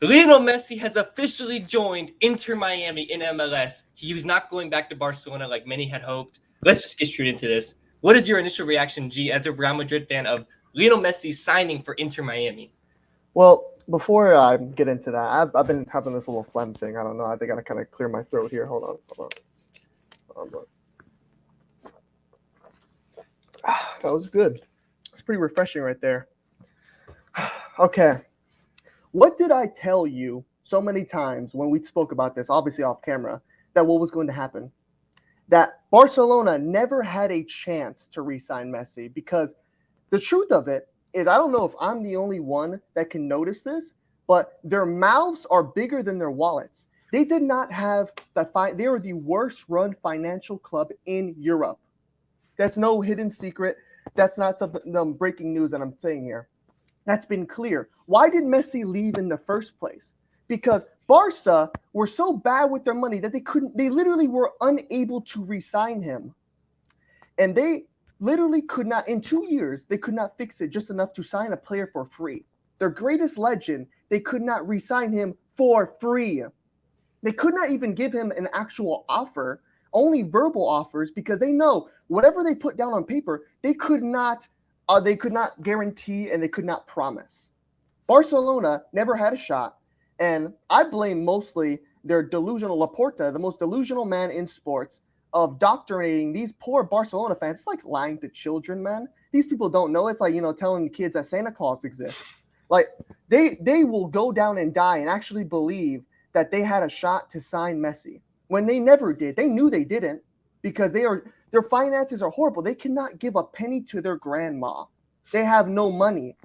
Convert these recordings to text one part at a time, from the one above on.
Lionel Messi has officially joined Inter Miami in MLS. He was not going back to Barcelona like many had hoped. Let's just get straight into this. What is your initial reaction, G, as a Real Madrid fan of Lionel Messi signing for Inter Miami? Well, before I get into that, I've been having this little phlegm thing. I don't know. I think I gotta kind of clear my throat here. Hold on. That was good. It's pretty refreshing right there. Okay. What did I tell you so many times when we spoke about this, obviously off camera, that what was going to happen? That Barcelona never had a chance to re-sign Messi because the truth of it is, I don't know if I'm the only one that can notice this, but their mouths are bigger than their wallets. They did not have they were the worst run financial club in Europe. That's no hidden secret. That's not something breaking news that I'm saying here. That's been clear. Why did Messi leave in the first place? Because Barca were so bad with their money that they literally were unable to re-sign him. And they literally could not, in 2 years, they could not fix it just enough to sign a player for free. Their greatest legend, they could not re-sign him for free. They could not even give him an actual offer, only verbal offers, because they know whatever they put down on paper, they could not guarantee and they could not promise. Barcelona never had a shot, and I blame mostly their delusional Laporta, the most delusional man in sports, of doctrinating these poor Barcelona fans. It's like lying to children, man. These people don't know. It's like, telling kids that Santa Claus exists. Like, they will go down and die and actually believe that they had a shot to sign Messi when they never did. They knew they didn't because their finances are horrible. They cannot give a penny to their grandma. They have no money.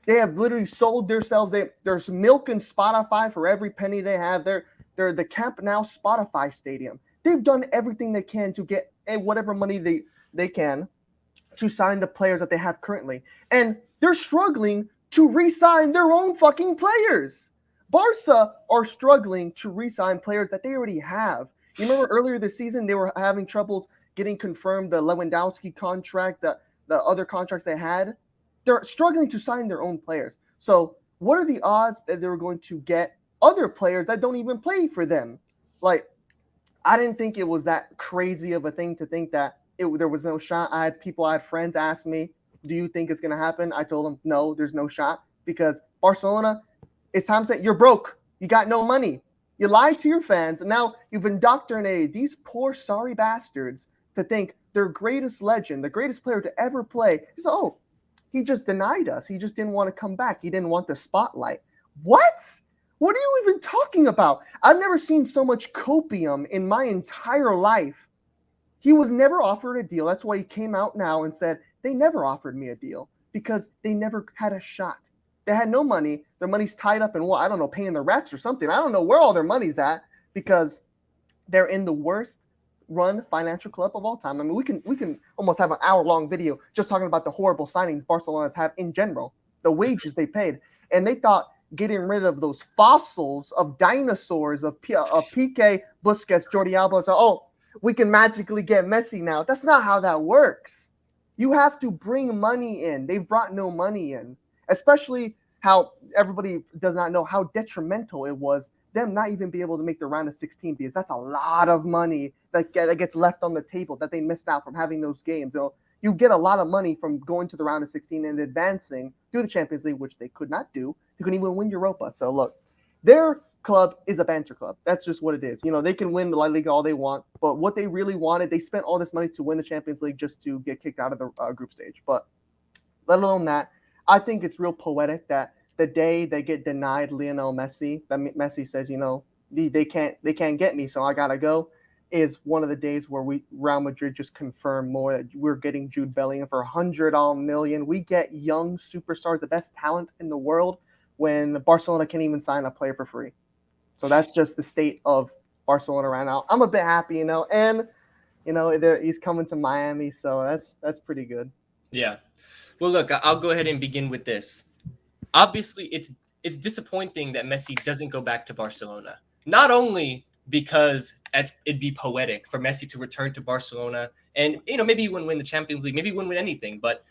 They have literally sold themselves. There's milk and Spotify for every penny they have. They're the Camp Nou Spotify stadium. They've done everything they can to get whatever money they can to sign the players that they have currently. And they're struggling to re-sign their own fucking players. Barca are struggling to re-sign players that they already have. You remember earlier this season, they were having troubles getting confirmed the Lewandowski contract, the other contracts they had. They're struggling to sign their own players. So what are the odds that they're going to get other players that don't even play for them? Like, I didn't think it was that crazy of a thing to think that there was no shot. I had friends ask me, do you think it's going to happen? I told them, no, there's no shot, because Barcelona, it's time to say, you're broke. You got no money. You lied to your fans, and now you've indoctrinated these poor, sorry bastards to think their greatest legend, the greatest player to ever play, is, he just denied us. He just didn't want to come back. He didn't want the spotlight. What? What are you even talking about? I've never seen so much copium in my entire life. He was never offered a deal. That's why he came out now and said, they never offered me a deal because they never had a shot. They had no money. Their money's tied up in what? I don't know, paying the refs or something. I don't know where all their money's at because they're in the worst run financial club of all time. I mean, we can almost have an hour-long video just talking about the horrible signings Barcelona's have in general, the wages they paid. And they thought getting rid of those fossils of dinosaurs of Piqué, Busquets, Jordi Alba, so, we can magically get Messi now. That's not how that works. You have to bring money in. They've brought no money in, especially how everybody does not know how detrimental it was them not even be able to make the round of 16, because that's a lot of money that gets left on the table that they missed out from having those games. So you get a lot of money from going to the round of 16 and advancing through the Champions League, which they could not do. They couldn't even win Europa. So look, their club is a banter club. That's just what it is. They can win the La Liga all they want, but what they really wanted, they spent all this money to win the Champions League just to get kicked out of the group stage. But let alone that, I think it's real poetic that the day they get denied Lionel Messi, that Messi says, they can't get me, so I gotta go, is one of the days where Real Madrid just confirmed more that we're getting Jude Bellingham for $100 million. We get young superstars, the best talent in the world, when Barcelona can't even sign a player for free. So that's just the state of Barcelona right now. I'm a bit happy, and he's coming to Miami, so that's pretty good. Yeah. Well, look, I'll go ahead and begin with this. Obviously, it's disappointing that Messi doesn't go back to Barcelona. Not only because it'd be poetic for Messi to return to Barcelona and maybe he wouldn't win the Champions League, maybe he wouldn't win anything, but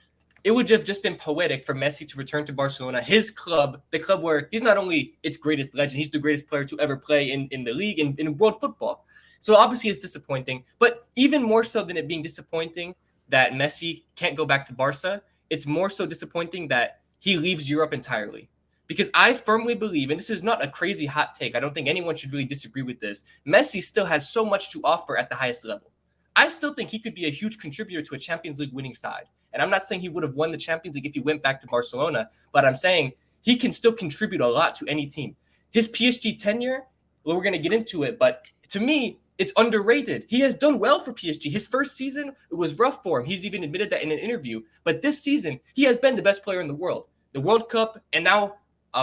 it would have just been poetic for Messi to return to Barcelona, his club, the club where he's not only its greatest legend, he's the greatest player to ever play in the league, in world football. So obviously it's disappointing, but even more so than it being disappointing that Messi can't go back to Barca, it's more so disappointing that he leaves Europe entirely. Because I firmly believe, and this is not a crazy hot take, I don't think anyone should really disagree with this, Messi still has so much to offer at the highest level. I still think he could be a huge contributor to a Champions League winning side. And I'm not saying he would have won the Champions League if he went back to Barcelona, but I'm saying he can still contribute a lot to any team. His PSG tenure, well, we're going to get into it, but to me, it's underrated. He has done well for PSG. His first season, it was rough for him. He's even admitted that in an interview. But this season, he has been the best player in the world. The World Cup, and now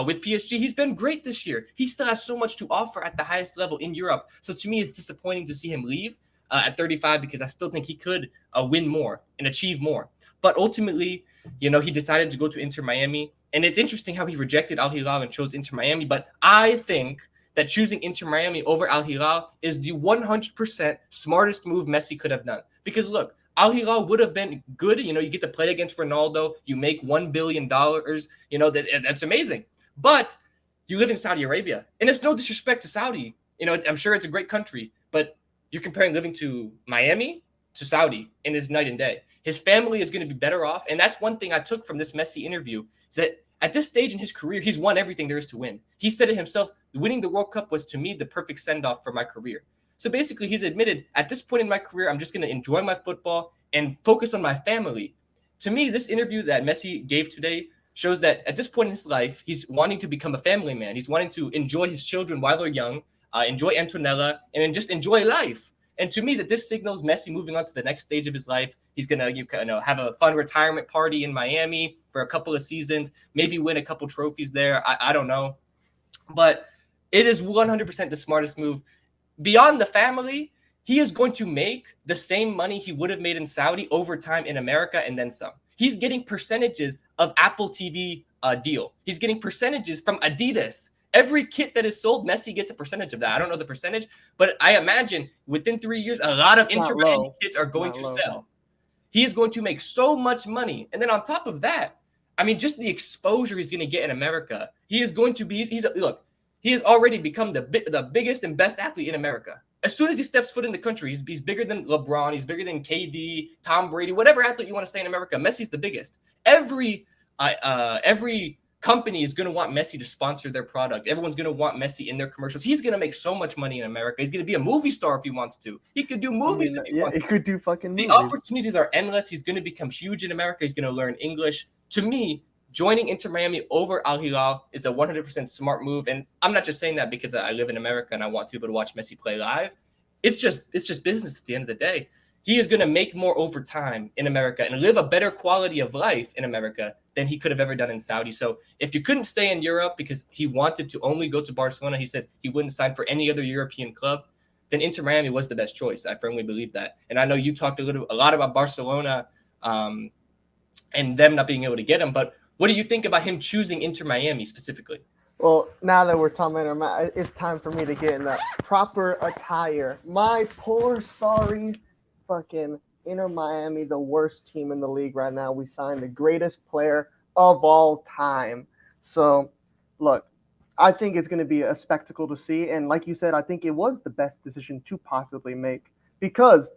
with PSG, he's been great this year. He still has so much to offer at the highest level in Europe. So to me, it's disappointing to see him leave at 35 because I still think he could win more and achieve more. But ultimately, he decided to go to Inter Miami. And it's interesting how he rejected Al Hilal and chose Inter Miami. But I think that choosing Inter Miami over Al Hilal is the 100% smartest move Messi could have done. Because look, Al Hilal would have been good. You get to play against Ronaldo. You make $1 billion. That's amazing. But you live in Saudi Arabia. And it's no disrespect to Saudi. I'm sure it's a great country. But you're comparing living to Miami to Saudi, and it's night and day. His family is going to be better off. And that's one thing I took from this Messi interview, is that at this stage in his career, he's won everything there is to win. He said it himself, winning the World Cup was to me the perfect send-off for my career. So basically, he's admitted, at this point in my career, I'm just going to enjoy my football and focus on my family. To me, this interview that Messi gave today shows that at this point in his life, he's wanting to become a family man. He's wanting to enjoy his children while they're young, enjoy Antonella, and then just enjoy life. And to me, that this signals Messi moving on to the next stage of his life. He's gonna have a fun retirement party in Miami for a couple of seasons, maybe win a couple trophies there. I don't know, but it is 100% the smartest move. Beyond the family, he is going to make the same money he would have made in Saudi over time in America and then some. He's getting percentages of Apple TV deal. He's getting percentages from Adidas. Every kit that is sold, Messi gets a percentage of that. I don't know the percentage, but I imagine within 3 years, a lot of Inter Miami kits are going to sell. He is going to make so much money. And then on top of that, I mean, just the exposure he's going to get in America. He is going to be, he has already become the biggest and best athlete in America. As soon as he steps foot in the country, he's bigger than LeBron, he's bigger than KD, Tom Brady, whatever athlete you want to say in America. Messi's the biggest. Every company is going to want Messi to sponsor their product. Everyone's going to want Messi in their commercials. He's going to make so much money in America. He's going to be a movie star if he wants to. He could do movies if he wants to. He could do fucking movies. The opportunities are endless. He's going to become huge in America. He's going to learn English. To me, joining Inter Miami over Al Hilal is a 100% smart move. And I'm not just saying that because I live in America and I want people to watch Messi play live. It's just business at the end of the day. He is going to make more over time in America and live a better quality of life in America than he could have ever done in Saudi. So if you couldn't stay in Europe because he wanted to only go to Barcelona, he said he wouldn't sign for any other European club, then Inter Miami was the best choice. I firmly believe that. And I know you talked a lot about Barcelona and them not being able to get him, but what do you think about him choosing Inter Miami specifically? Well, now that we're talking about it's time for me to get in the proper attire. My poor, sorry, fucking Inter Miami, the worst team in the league right now. We signed the greatest player of all time. So, look, I think it's going to be a spectacle to see. And like you said, I think it was the best decision to possibly make because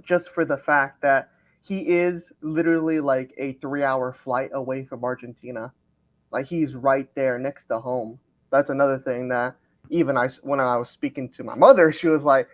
just for the fact that he is literally like a 3-hour flight away from Argentina. Like he's right there next to home. That's another thing that even when I was speaking to my mother, she was like,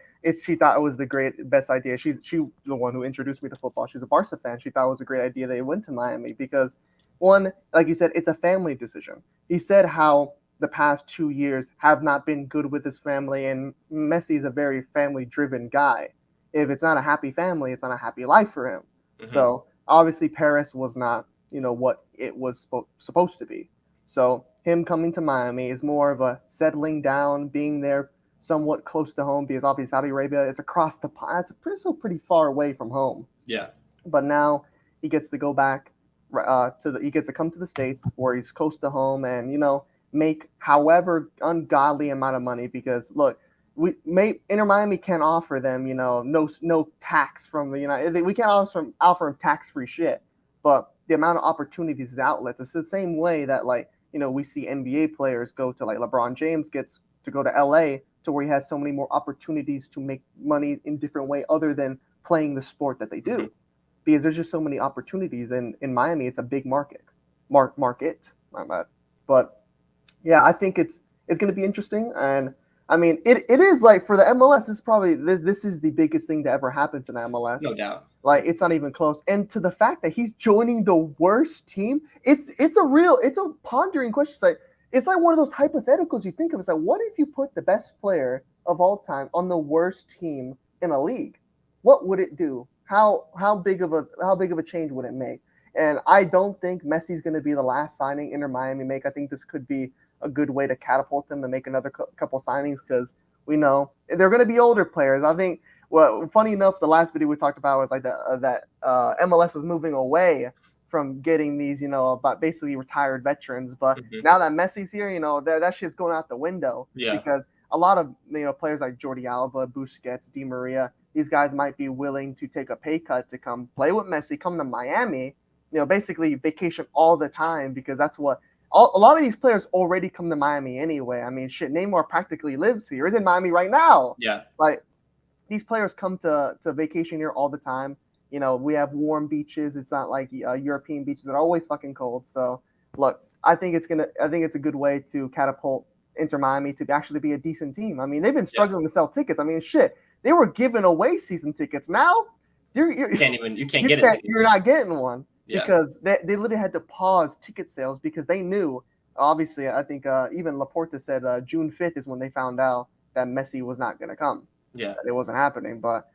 she thought it was the best idea. She the one who introduced me to football. She's a Barca fan. She thought it was a great idea they went to Miami because one, like you said, it's a family decision. He said how the past 2 years have not been good with his family, and Messi is a very family-driven guy. If it's not a happy family, it's not a happy life for him. Mm-hmm. So obviously Paris was not, what it was supposed to be. So him coming to Miami is more of a settling down, being there somewhat close to home because obviously Saudi Arabia is across the pond. It's pretty far away from home. Yeah. But now he gets to go back he gets to come to the States where he's close to home and, make however ungodly amount of money because look, Inter Miami can't offer them, no tax from the United. We can't offer them tax-free shit. But the amount of opportunities, the outlets. It's the same way that like we see NBA players go to like LeBron James gets to go to LA to where he has so many more opportunities to make money in different way other than playing the sport that they do. Mhm. Because there's just so many opportunities in Miami. It's a big market. Market. My bad. But yeah, I think it's going to be interesting. And I mean, it is like for the MLS, this is probably this is the biggest thing to ever happen to the MLS. No doubt. Like it's not even close. And to the fact that he's joining the worst team, it's a pondering question. It's like one of those hypotheticals you think of. It's like, what if you put the best player of all time on the worst team in a league? What would it do? How big of a change would it make? And I don't think Messi's going to be the last signing Inter Miami make. I think this could be a good way to catapult them to make another couple signings because we know they're going to be older players. I think. Well, funny enough, the last video we talked about was like that MLS was moving away from getting these, about basically retired veterans. But now that Messi's here, that shit's going out the window. Yeah. Because a lot of players like Jordi Alba, Busquets, Di Maria, these guys might be willing to take a pay cut to come play with Messi, come to Miami, basically vacation all the time because that's what a lot of these players already come to Miami anyway. I mean, shit, Neymar practically lives here. He's in Miami right now. Yeah. Like, these players come to vacation here all the time. We have warm beaches. It's not like European beaches that are always fucking cold. So, look, I think it's a good way to catapult Inter Miami to actually be a decent team. I mean, they've been struggling to sell tickets. I mean, shit, they were giving away season tickets. Now, you can't get it. You're not getting one because they literally had to pause ticket sales because they knew. Obviously, I think even Laporta said June 5th is when they found out that Messi was not going to come. Yeah, it wasn't happening, but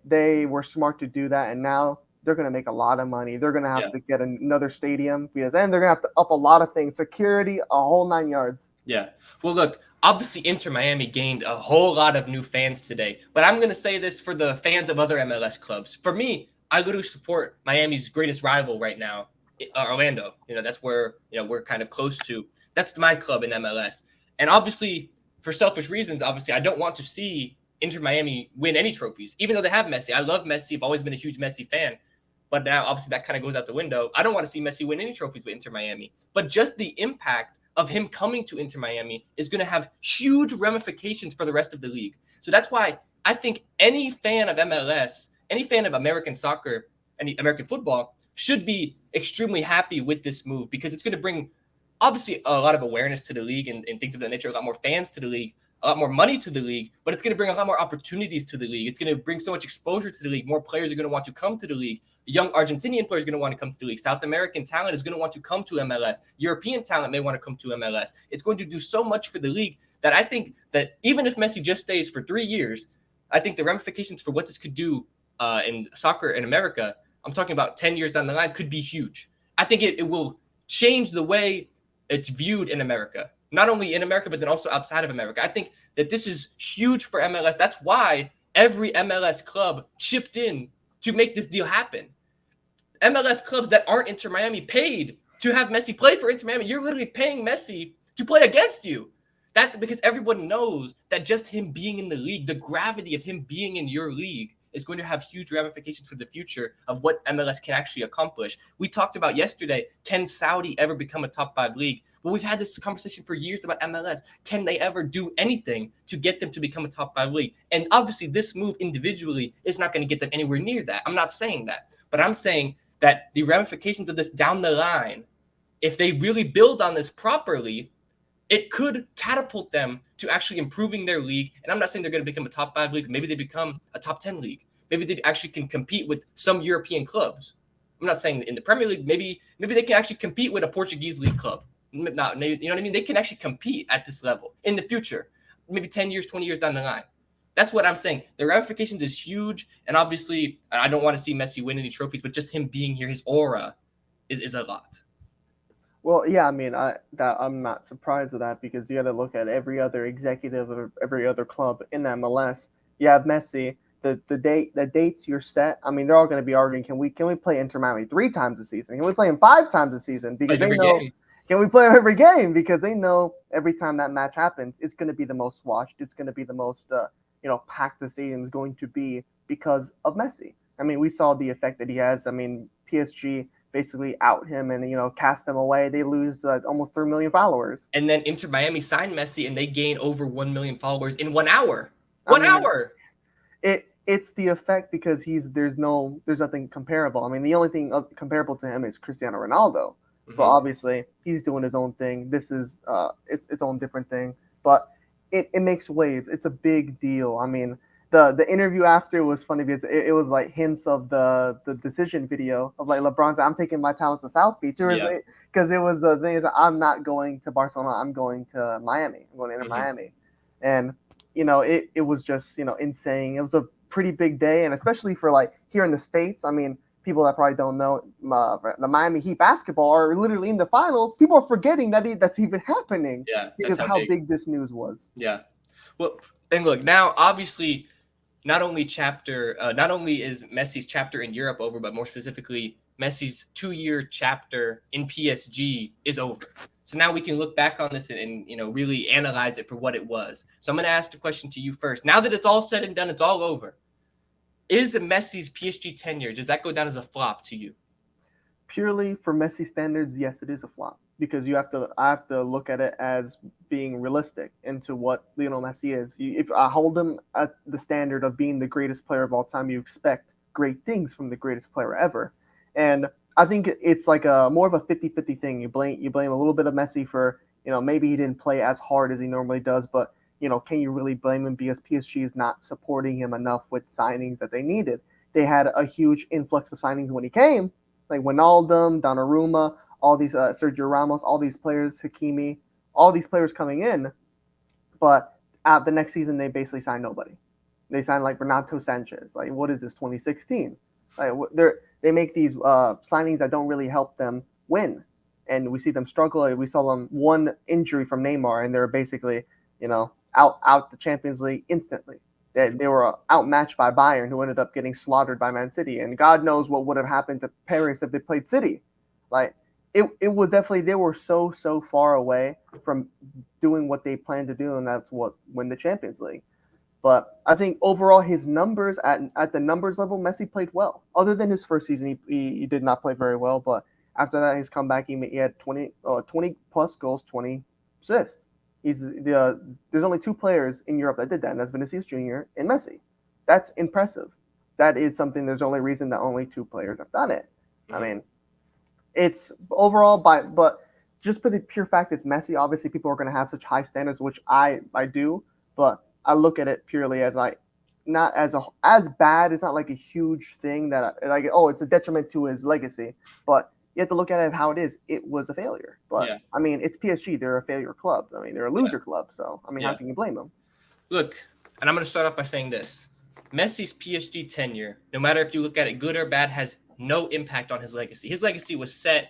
they were smart to do that, and now they're going to make a lot of money. They're going to have to get another stadium and they're going to have to up a lot of things, security, a whole 9 yards. Yeah. Well, look, obviously Inter Miami gained a whole lot of new fans today, but I'm going to say this for the fans of other MLS clubs. For me, I literally support Miami's greatest rival right now, Orlando. That's where we're kind of close to. That's my club in MLS, and obviously for selfish reasons, obviously I don't want to see Inter Miami win any trophies, even though they have Messi. I love Messi. I've always been a huge Messi fan. But now, obviously, that kind of goes out the window. I don't want to see Messi win any trophies with Inter Miami. But just the impact of him coming to Inter Miami is going to have huge ramifications for the rest of the league. So that's why I think any fan of MLS, any fan of American soccer, any American football should be extremely happy with this move because it's going to bring, obviously, a lot of awareness to the league and things of that nature, a lot more fans to the league, a lot more money to the league, but it's going to bring a lot more opportunities to the league. It's going to bring so much exposure to the league. More players are going to want to come to the league. Young Argentinian players are going to want to come to the league. South American talent is going to want to come to MLS. European talent may want to come to MLS. It's going to do so much for the league that I think that even if Messi just stays for 3 years, I think the ramifications for what this could do in soccer in America, I'm talking about 10 years down the line, could be huge. I think it will change the way it's viewed in America. Not only in America, but then also outside of America. I think that this is huge for MLS. That's why every MLS club chipped in to make this deal happen. MLS clubs that aren't Inter Miami paid to have Messi play for Inter Miami. You're literally paying Messi to play against you. That's because everyone knows that just him being in the league, the gravity of him being in your league is going to have huge ramifications for the future of what MLS can actually accomplish. We talked about yesterday, can Saudi ever become a top 5 league? Well, we've had this conversation for years about MLS. Can they ever do anything to get them to become a top 5 league? And obviously this move individually is not going to get them anywhere near that. I'm not saying that, but I'm saying that the ramifications of this down the line, if they really build on this properly, it could catapult them to actually improving their league. And I'm not saying they're going to become a top 5 league. Maybe they become a top 10 league. Maybe they actually can compete with some European clubs. I'm not saying in the Premier League. Maybe they can actually compete with a Portuguese league club. Not, you know what I mean? They can actually compete at this level in the future, maybe 10 years, 20 years down the line. That's what I'm saying. The ramifications is huge. And obviously, I don't want to see Messi win any trophies, but just him being here, his aura is a lot. Well, yeah, I mean, I'm not surprised at that because you got to look at every other executive of every other club in MLS. You have Messi. The dates you're set. I mean, they're all going to be arguing. Can we play Inter Miami 3 times a season? Can we play him 5 times a season? Because they know. Can we play him every game? Because they know every time that match happens, it's going to be the most watched. It's going to be the most packed the stadium is going to be because of Messi. I mean, we saw the effect that he has. I mean, PSG basically out him and cast him away. They lose almost 3 million followers. And then Inter Miami signed Messi, and they gain over 1 million followers in 1 hour. I One mean, hour. It's the effect because there's nothing comparable. I mean, the only thing comparable to him is Cristiano Ronaldo. But obviously, he's doing his own thing. This is its own different thing. But it makes waves. It's a big deal. I mean, the interview after was funny because it was like hints of the decision video of like LeBron said, "I'm taking my talents to South Beach." Because it was the thing is, I'm not going to Barcelona. I'm going to Miami. I'm going to Inter Miami, and it was just insane. It was a pretty big day, and especially for like here in the States. I mean, people that probably don't know, the Miami Heat basketball are literally in the finals. People are forgetting that's even happening. Yeah, because how big this news was. Yeah. Well, and look, now obviously not only is Messi's chapter in Europe over, but more specifically Messi's 2-year chapter in PSG is over. So now we can look back on this and really analyze it for what it was. So I'm going to ask the question to you first. Now that it's all said and done, it's all over. Is Messi's PSG tenure, does that go down as a flop to you? Purely for Messi standards, yes, it is a flop because I have to look at it as being realistic into what Lionel Messi is. If I hold him at the standard of being the greatest player of all time, you expect great things from the greatest player ever. And I think it's like more of a 50-50 thing. You blame a little bit of Messi for, maybe he didn't play as hard as he normally does, but can you really blame him because PSG is not supporting him enough with signings that they needed? They had a huge influx of signings when he came, like Wijnaldum, Donnarumma, all these Sergio Ramos, all these players, Hakimi, all these players coming in, but at the next season they basically signed nobody. They signed like Renato Sanchez. Like, what is this, 2016? Like, they make these signings that don't really help them win, and we see them struggle. We saw them one injury from Neymar, and they're basically out the Champions League instantly. They were outmatched by Bayern, who ended up getting slaughtered by Man City, and God knows what would have happened to Paris if they played City. Like, it was definitely, they were so far away from doing what they planned to do, and that's what win the Champions League. But I think overall his numbers at the numbers level, Messi played well. Other than his first season, he did not play very well. But after that, his comeback, he had 20 plus goals, 20 assists. There's only 2 players in Europe that did that, and that's Vinicius Jr. and Messi. That's impressive. That is something. There's only reason that only 2 players have done it. I mean, it's overall but just for the pure fact it's Messi. Obviously, people are going to have such high standards, which I do, but I look at it purely as like not as bad. It's not like a huge thing that it's a detriment to his legacy, but you have to look at it how it is. It was a failure, but I mean, it's PSG. They're a failure club. I mean, they're a loser club. So I mean, how can you blame them? Look, and I'm going to start off by saying this: Messi's PSG tenure, no matter if you look at it good or bad, has no impact on his legacy. His legacy was set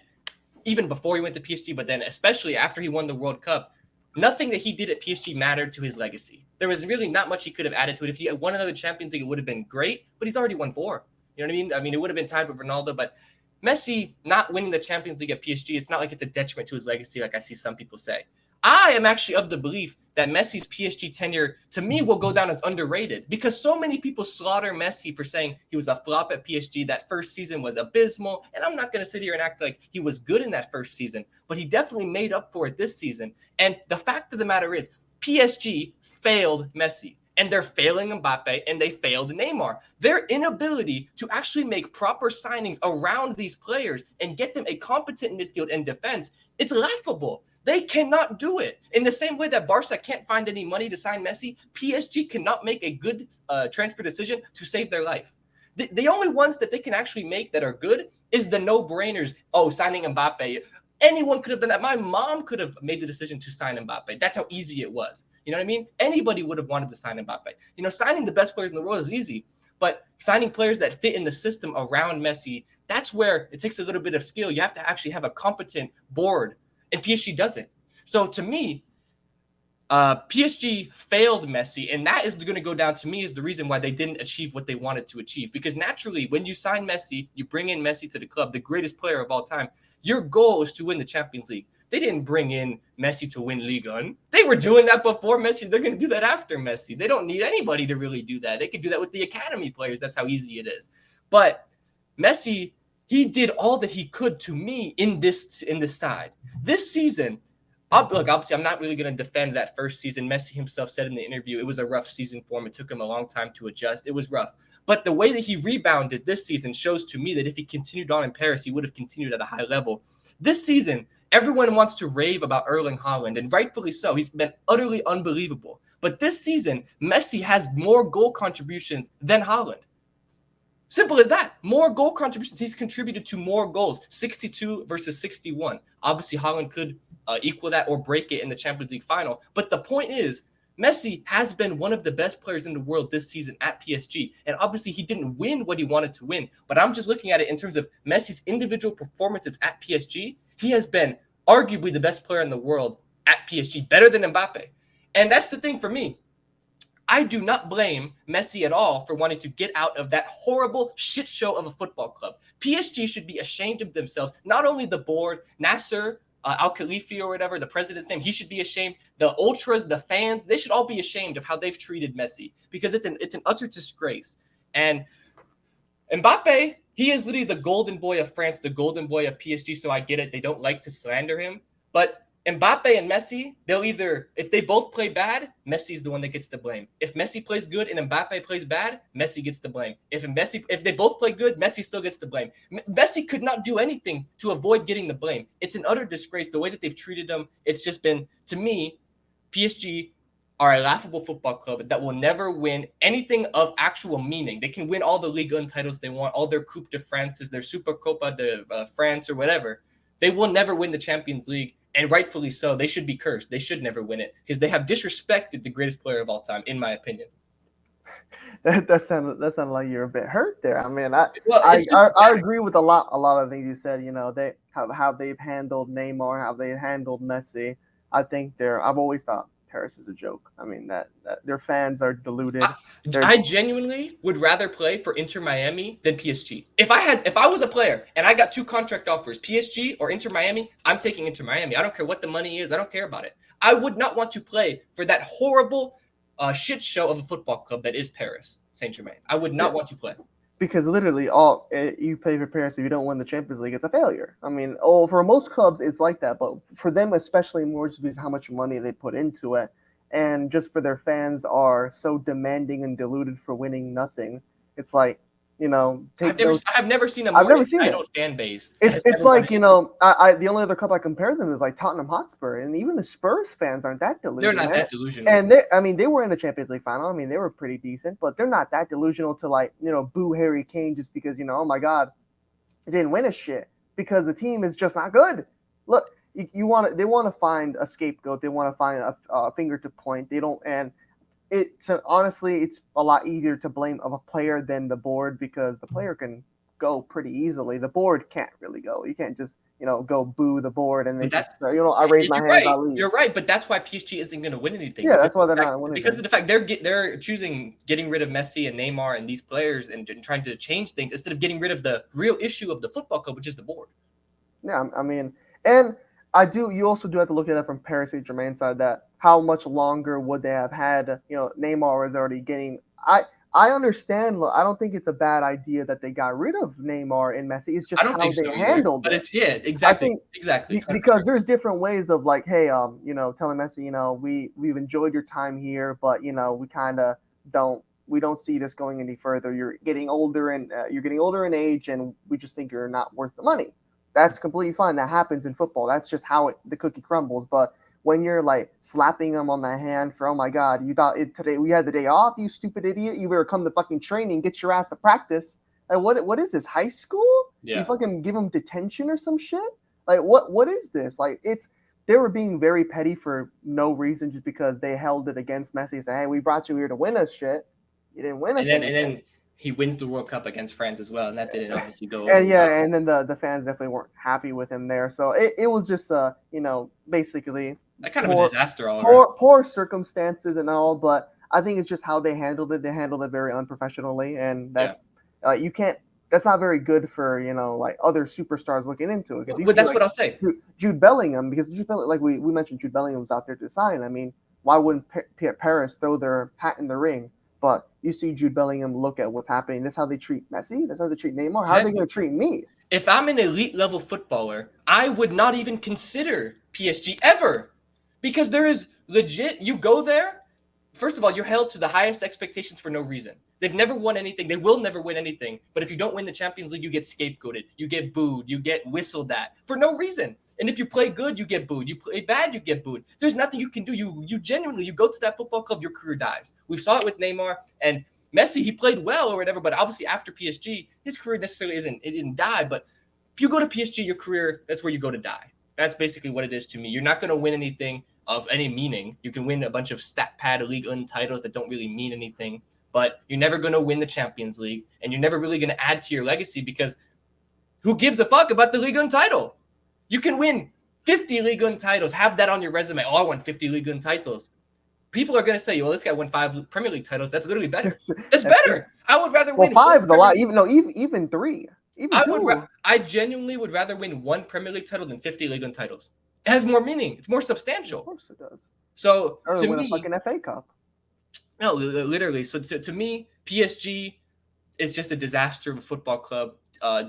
even before he went to PSG, but then especially after he won the World Cup. Nothing that he did at PSG mattered to his legacy. There was really not much he could have added to it. If he had won another Champions League, it would have been great, but he's already won 4. You know what I mean? I mean, it would have been tied with Ronaldo, but Messi not winning the Champions League at PSG, it's not like it's a detriment to his legacy like I see some people say. I am actually of the belief that Messi's PSG tenure, to me, will go down as underrated because so many people slaughter Messi for saying he was a flop at PSG. That first season was abysmal, and I'm not going to sit here and act like he was good in that first season, but he definitely made up for it this season. And the fact of the matter is, PSG failed Messi, and they're failing Mbappe, and they failed Neymar. Their inability to actually make proper signings around these players and get them a competent midfield and defense, it's laughable. They cannot do it. In the same way that Barca can't find any money to sign Messi, PSG cannot make a good transfer decision to save their life. The only ones that they can actually make that are good is the no-brainers. Oh, signing Mbappe. Anyone could have done that. My mom could have made the decision to sign Mbappe. That's how easy it was. You know what I mean? Anybody would have wanted to sign Mbappe. You know, signing the best players in the world is easy, but signing players that fit in the system around Messi, that's where it takes a little bit of skill. You have to actually have a competent board, and PSG doesn't. So to me, PSG failed Messi, and that is going to go down to me as the reason why they didn't achieve what they wanted to achieve. Because naturally, when you sign Messi, you bring in Messi to the club, the greatest player of all time, your goal is to win the Champions League. They didn't bring in Messi to win Ligue 1. They were doing that before Messi. They're going to do that after Messi. They don't need anybody to really do that. They could do that with the academy players. That's how easy it is. But Messi he did all that he could to me in this side. This season, look, obviously, I'm not really going to defend that first season. Messi himself said in the interview it was a rough season for him. It took him a long time to adjust. It was rough. But the way that he rebounded this season shows to me that if he continued on in Paris, he would have continued at a high level. This season, everyone wants to rave about Erling Haaland, and rightfully so. He's been utterly unbelievable. But this season, Messi has more goal contributions than Haaland. Simple as that. More goal contributions. He's contributed to more goals. 62 versus 61. Obviously, Haaland could equal that or break it in the Champions League final. But the point is, Messi has been one of the best players in the world this season at PSG. And obviously, he didn't win what he wanted to win. But I'm just looking at it in terms of Messi's individual performances at PSG. He has been arguably the best player in the world at PSG, better than Mbappe. And that's the thing for me. I do not blame Messi at all for wanting to get out of that horrible shit show of a football club. PSG should be ashamed of themselves. Not only the board, Nasser Al-Khalifi or whatever, the president's name, he should be ashamed. The ultras, the fans, they should all be ashamed of how they've treated Messi because it's an utter disgrace. And Mbappe, he is literally the golden boy of France, the golden boy of PSG, so I get it. They don't like to slander him. But Mbappe and Messi, they'll either, if they both play bad, Messi's the one that gets the blame. If Messi plays good and Mbappe plays bad, Messi gets the blame. If they both play good, Messi still gets the blame. Messi could not do anything to avoid getting the blame. It's an utter disgrace the way that they've treated him. It's just been, to me, PSG are a laughable football club that will never win anything of actual meaning. They can win all the Ligue 1 titles they want, all their Coupe de France, their Super Copa de France or whatever. They will never win the Champions League. And rightfully so. They should be cursed. They should never win it because they have disrespected the greatest player of all time, in my opinion. That sounded like you're a bit hurt there. I mean, I agree with a lot of things you said. You know, they how they've handled Neymar, how they handled Messi. I think I've always thought Paris is a joke. I mean that their fans are deluded. I genuinely would rather play for Inter Miami than PSG. If I was a player and I got two contract offers, PSG or Inter Miami, I'm taking Inter Miami. I don't care what the money is. I don't care about it. I would not want to play for that horrible shit show of a football club that is Paris Saint-Germain. I would not want to play. Because literally, you play for Paris if you don't win the Champions League, it's a failure. I mean, for most clubs, it's like that, but for them especially more, just because how much money they put into it, and just for their fans are so demanding and deluded for winning nothing. It's like, you know, I've never seen a more entitled fan base. It's like, you know, the only other club I compare them is like Tottenham Hotspur, and even the Spurs fans aren't that delusional. They're not that delusional. And they were in the Champions League final. I mean, they were pretty decent, but they're not that delusional to, like, you know, boo Harry Kane just because, you know, oh my God, they didn't win a shit because the team is just not good. Look, they want to find a scapegoat. They want to find a finger to point. They don't, and honestly, it's a lot easier to blame of a player than the board because the player can go pretty easily. The board can't really go. You can't just, you know, go boo the board and then I raise my hands, I'll leave. You're right, but that's why PSG isn't going to win anything. Yeah, that's why they're not winning. Because of the fact they're choosing getting rid of Messi and Neymar and these players and trying to change things instead of getting rid of the real issue of the football club, which is the board. Yeah, I mean, and you also do have to look at it from Paris Saint-Germain side, that how much longer would they have had, you know, Neymar was already getting, I understand. I don't think it's a bad idea that they got rid of Neymar and Messi. It's just how they handled it. But exactly. Because there's different ways of, like, hey, you know, telling Messi, you know, we've enjoyed your time here, but, you know, we kind of don't see this going any further. You're getting older in age, and we just think you're not worth the money. That's completely fine. That happens in football. That's just how the cookie crumbles. But when you're like slapping them on the hand for, oh my God, you thought today we had the day off, you stupid idiot. You better come to fucking training, get your ass to practice. Like, what is this, high school? Yeah. You fucking give them detention or some shit? Like, what is this? Like, they were being very petty for no reason, just because they held it against Messi and say, hey, we brought you here to win us shit. You didn't win us. And then he wins the World Cup against France as well, and that didn't obviously go over. And then the fans definitely weren't happy with him there. So it was just you know, basically that kind of a disaster all around. Poor circumstances and all, but I think it's just how they handled it. They handled it very unprofessionally, and that's you can't. That's not very good for, you know, like other superstars looking into it. But that's what I'll say. Jude Bellingham, because Jude Bellingham, like we mentioned, Jude Bellingham was out there to sign. I mean, why wouldn't Paris throw their hat in the ring? But you see Jude Bellingham look at what's happening. This is how they treat Messi. That's how they treat Neymar. How are they going to treat me? If I'm an elite level footballer, I would not even consider PSG ever, because there is legit. You go there. First of all, you're held to the highest expectations for no reason. They've never won anything. They will never win anything. But if you don't win the Champions League, you get scapegoated. You get booed. You get whistled at for no reason. And if you play good, you get booed. You play bad, you get booed. There's nothing you can do. You genuinely, you go to that football club, your career dies. We saw it with Neymar and Messi. He played well or whatever, but obviously after PSG, his career necessarily it didn't die. But if you go to PSG, your career, that's where you go to die. That's basically what it is to me. You're not going to win anything of any meaning. You can win a bunch of stat pad League One titles that don't really mean anything, but you're never going to win the Champions League, and you're never really going to add to your legacy, because who gives a fuck about the League One title? You can win 50 League One titles, have that on your resume. Oh, I won 50 League One titles. People are going to say, well, this guy won 5 Premier League titles. That's literally better. That's better. I would rather win. 5 is a lot. Even 3. Even 2. I genuinely would rather win 1 Premier League title than 50 League One titles. It has more meaning. It's more substantial. Of course it does. So or to win me, a fucking FA Cup. No, literally. So to me, PSG is just a disaster of a football club.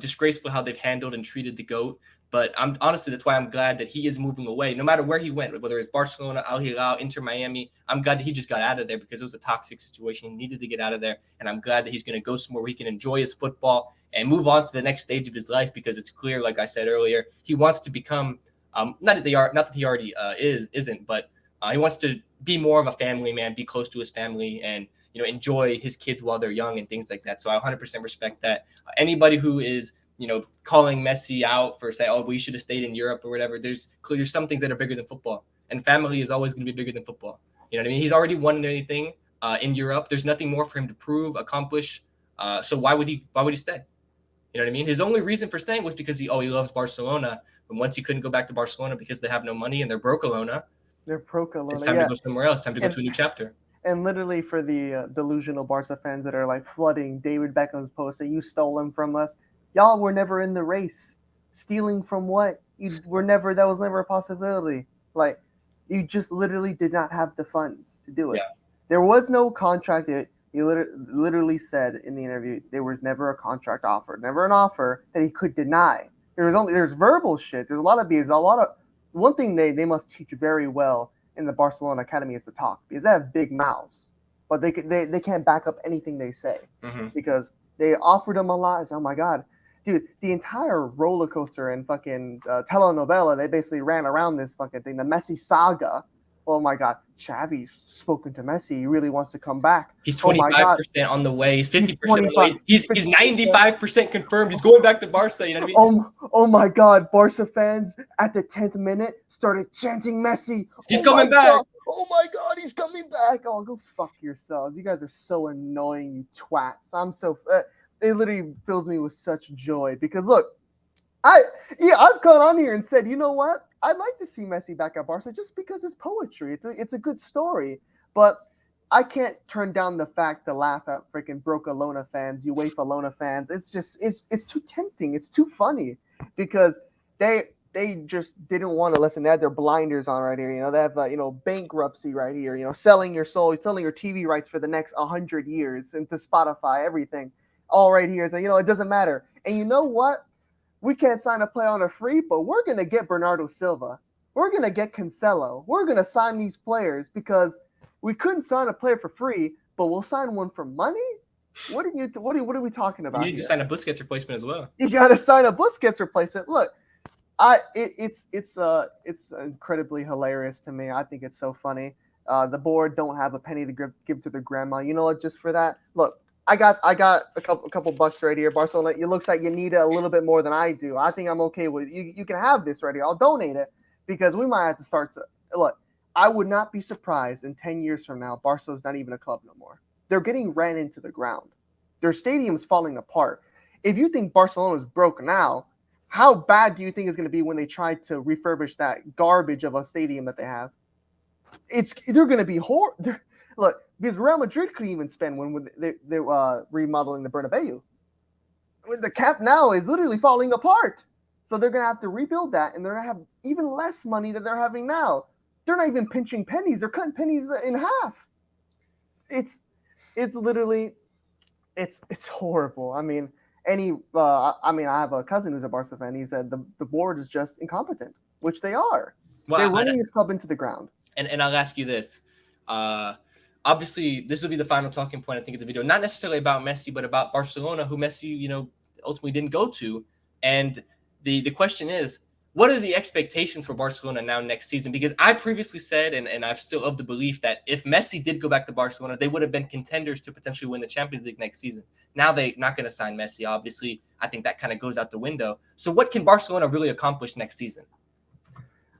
Disgraceful how they've handled and treated the GOAT. But that's why I'm glad that he is moving away. No matter where he went, whether it's Barcelona, Al Hilal, Inter Miami, I'm glad that he just got out of there, because it was a toxic situation. He needed to get out of there, and I'm glad that he's going to go somewhere where he can enjoy his football and move on to the next stage of his life, because it's clear, like I said earlier, he wants to become not that he already isn't, but he wants to be more of a family man, be close to his family, and enjoy his kids while they're young and things like that. So I 100% respect that. Anybody who is calling Messi out for saying, oh, we should have stayed in Europe or whatever. There's some things that are bigger than football, and family is always going to be bigger than football. You know what I mean? He's already won anything in Europe. There's nothing more for him to prove, accomplish. So why would he stay? You know what I mean? His only reason for staying was because he loves Barcelona. And once he couldn't go back to Barcelona because they have no money and they're broke Alona. They're broke Alona. It's time to go somewhere else. Time to go to a new chapter. And literally, for the delusional Barca fans that are like flooding David Beckham's post that you stole him from us, y'all were never in the race. Stealing from what? That was never a possibility. Like, you just literally did not have the funds to do it. Yeah. There was no contract. He literally said in the interview there was never a contract offer, never an offer that he could deny. There's verbal shit. There's a lot of one thing they must teach very well in the Barcelona academy is to talk, because they have big mouths, but they can't back up anything they say, because they offered him a lot. It's, oh my god, dude, the entire roller coaster and fucking telenovela, they basically ran around this fucking thing, the Messi saga. Oh my god, Xavi's spoken to Messi. He really wants to come back. He's 25% on the way. He's 50% on the way. He's 95% confirmed. He's going back to Barca. You know what I mean? Oh my god, Barca fans at the 10th minute started chanting Messi. He's coming back. God. Oh my god, he's coming back. Oh, go fuck yourselves. You guys are so annoying, you twats. It literally fills me with such joy, because look, I've gone on here and said, you know what? I'd like to see Messi back at Barca just because it's poetry. It's a good story. But I can't turn down the fact to laugh at freaking broke Alona fans, UEFA Alona fans. It's just it's too tempting. It's too funny, because they just didn't want to listen. They had their blinders on right here. They have bankruptcy right here. Selling your soul, selling your TV rights for the next 100 years into Spotify, everything, all right here. So it doesn't matter. And you know what? We can't sign a player on a free, but we're going to get Bernardo Silva. We're going to get Cancelo. We're going to sign these players because we couldn't sign a player for free, but we'll sign one for money? What are we talking about? You need to sign a Busquets replacement as well. You got to sign a Busquets replacement. Look, it's incredibly hilarious to me. I think it's so funny. The board don't have a penny to give to the grandma. You know what? Just for that, look. I got a couple bucks right here, Barcelona. It looks like you need it a little bit more than I do. I think I'm okay with it. You can have this right here. I'll donate it, because we might have to start to look. I would not be surprised in 10 years from now, Barcelona's not even a club no more. They're getting ran into the ground. Their stadium's falling apart. If you think Barcelona's broke now, how bad do you think it's going to be when they try to refurbish that garbage of a stadium that they have? They're going to be horrible. Look, because Real Madrid couldn't even spend when they're remodeling the Bernabeu. The Camp Nou is literally falling apart. So they're going to have to rebuild that, and they're going to have even less money than they're having now. They're not even pinching pennies. They're cutting pennies in half. It's literally, it's horrible. I mean, any. I mean, I have a cousin who's a Barca fan. He said the board is just incompetent, which they are. They're Well, running this club into the ground. and I'll ask you this. Uh, Obviously, this will be the final talking point, I think, of the video. Not necessarily about Messi, but about Barcelona, who Messi, ultimately didn't go to. And the question is, what are the expectations for Barcelona now next season? Because I previously said, and I've still of the belief that if Messi did go back to Barcelona, they would have been contenders to potentially win the Champions League next season. Now they're not going to sign Messi, obviously. I think that kind of goes out the window. So what can Barcelona really accomplish next season?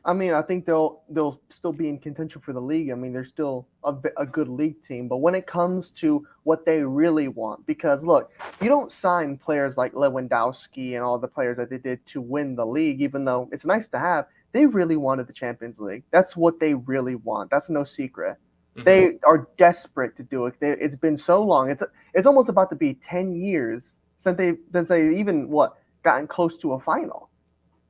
I mean, I think they'll still be in contention for the league. I mean, they're still a good league team. But when it comes to what they really want, because look, you don't sign players like Lewandowski and all the players that they did to win the league, even though it's nice to have. They really wanted the Champions League. That's what they really want. That's no secret. Mm-hmm. They are desperate to do it. It's been so long. It's almost about to be 10 years since they even gotten close to a final.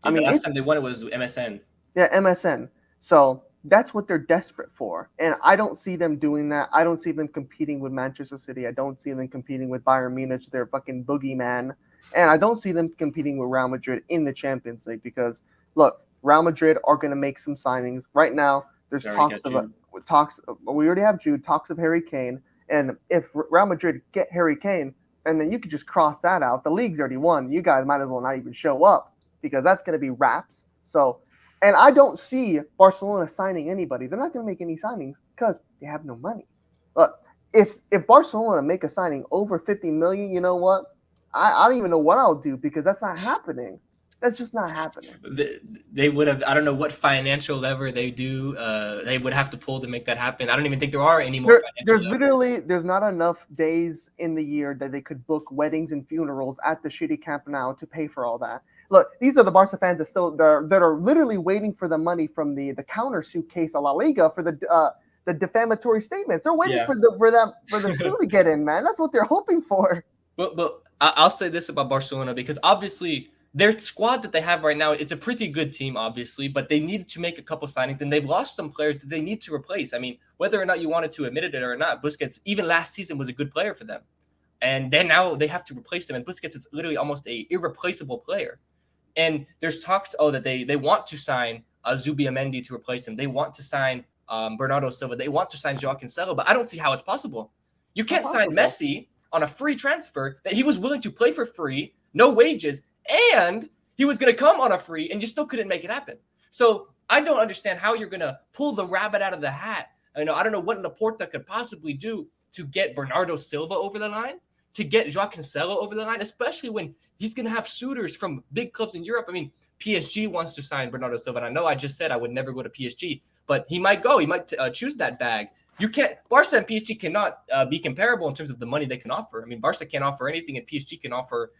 Yeah, I mean, the last time they won it was MSN. Yeah, MSN. So that's what they're desperate for. And I don't see them doing that. I don't see them competing with Manchester City. I don't see them competing with Bayern Munich, their fucking boogeyman. And I don't see them competing with Real Madrid in the Champions League because, look, Real Madrid are going to make some signings. Right now, there's talks. We already have Jude, talks of Harry Kane. And if Real Madrid get Harry Kane, and then you could just cross that out. The league's already won. You guys might as well not even show up because that's going to be wraps. So, and I don't see Barcelona signing anybody. They're not going to make any signings because they have no money. Look, if Barcelona make a signing over 50 million, you know what? I don't even know what I'll do because that's not happening. That's just not happening. They would have. I don't know what financial lever they do. They would have to pull to make that happen. I don't even think there are any more. There's not enough days in the year that they could book weddings and funerals at the shitty Camp Nou to pay for all that. Look, these are the Barca fans that are literally waiting for the money from the counter suitcase of La Liga for the defamatory statements. They're waiting for the suit to get in, man. That's what they're hoping for. But I'll say this about Barcelona because obviously their squad that they have right now, it's a pretty good team, obviously, but they needed to make a couple signings and they've lost some players that they need to replace. I mean, whether or not you wanted to admit it or not, Busquets, even last season, was a good player for them. And then now they have to replace them. And Busquets is literally almost a irreplaceable player. And there's talks, that they want to sign Zubimendi to replace him. They want to sign Bernardo Silva. They want to sign Joao Cancelo, but I don't see how it's possible. You can't sign Messi on a free transfer that he was willing to play for free, no wages, and he was going to come on a free, and you still couldn't make it happen. So I don't understand how you're going to pull the rabbit out of the hat. I don't know what Laporta could possibly do to get Bernardo Silva over the line, to get Joao Cancelo over the line, especially when he's going to have suitors from big clubs in Europe. I mean, PSG wants to sign Bernardo Silva, and I know I just said I would never go to PSG, but he might go. He might choose that bag. You can't. Barca and PSG cannot be comparable in terms of the money they can offer. I mean, Barca can't offer anything, and PSG can offer,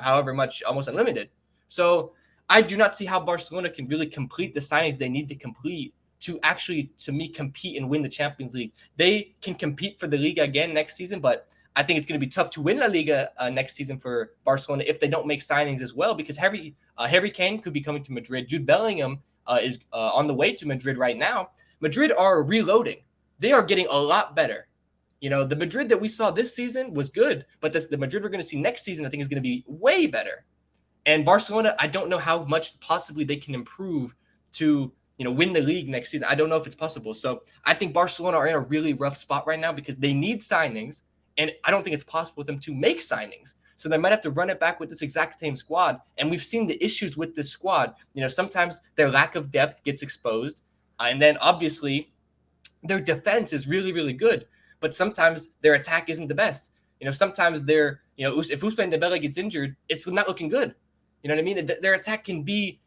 however much, almost unlimited. So I do not see how Barcelona can really complete the signings they need to complete to actually, to me, compete and win the Champions League. They can compete for the Liga again next season, but I think it's going to be tough to win La Liga next season for Barcelona if they don't make signings as well, because Harry Kane could be coming to Madrid. Jude Bellingham is on the way to Madrid right now. Madrid are reloading. They are getting a lot better. The Madrid that we saw this season was good, but the Madrid we're going to see next season, I think, is going to be way better. And Barcelona, I don't know how much possibly they can improve to win the league next season. I don't know if it's possible. So I think Barcelona are in a really rough spot right now because they need signings. And I don't think it's possible for them to make signings. So they might have to run it back with this exact same squad. And we've seen the issues with this squad. Sometimes their lack of depth gets exposed. And then obviously their defense is really, really good. But sometimes their attack isn't the best. Sometimes if Ousmane Dembele gets injured, it's not looking good. You know what I mean? Their attack can be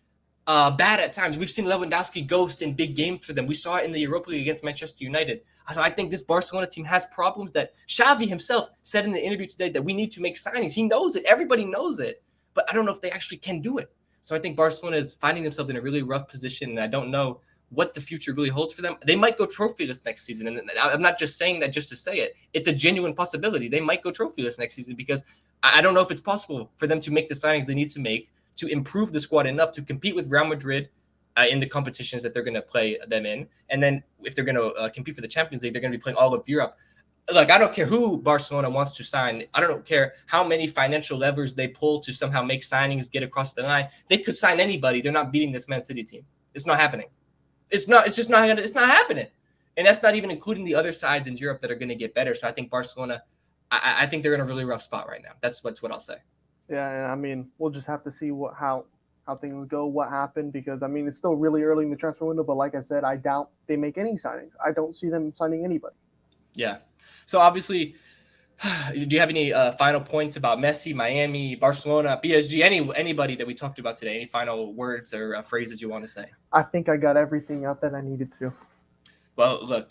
bad at times. We've seen Lewandowski ghost in big games for them. We saw it in the Europa League against Manchester United. So I think this Barcelona team has problems that Xavi himself said in the interview today that we need to make signings. He knows it. Everybody knows it. But I don't know if they actually can do it. So I think Barcelona is finding themselves in a really rough position, and I don't know what the future really holds for them. They might go trophyless next season, and I'm not just saying that just to say it. It's a genuine possibility. They might go trophyless next season because I don't know if it's possible for them to make the signings they need to make to improve the squad enough to compete with Real Madrid in the competitions that they're going to play them in. And then if they're going to compete for the Champions League, they're going to be playing all of Europe. Look, I don't care who Barcelona wants to sign. I don't care how many financial levers they pull to somehow make signings get across the line. They could sign anybody. They're not beating this Man City team. It's not happening. It's not. It's just not. It's not happening. And that's not even including the other sides in Europe that are going to get better. So I think Barcelona. I think they're in a really rough spot right now. That's what I'll say. Yeah, I mean, we'll just have to see how things go, what happened, because I mean, it's still really early in the transfer window. But like I said, I doubt they make any signings. I don't see them signing anybody. Yeah. So obviously, do you have any final points about Messi, Miami, Barcelona, PSG, anybody that we talked about today? Any final words or phrases you want to say? I think I got everything out that I needed to. Well, look,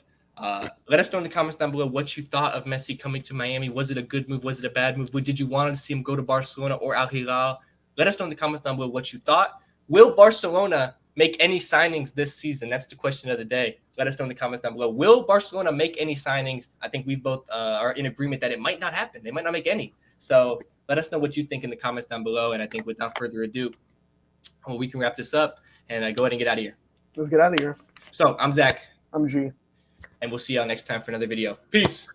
let us know in the comments down below what you thought of Messi coming to Miami. Was it a good move? Was it a bad move? Did you want to see him go to Barcelona or Al Hilal? Let us know in the comments down below what you thought. Will Barcelona make any signings this season? That's the question of the day. Let us know in the comments down below. Will Barcelona make any signings? I think we both are in agreement that it might not happen. They might not make any. So let us know what you think in the comments down below. And I think without further ado, we can wrap this up and go ahead and get out of here. Let's get out of here. So I'm Zach. I'm G. And we'll see y'all next time for another video. Peace.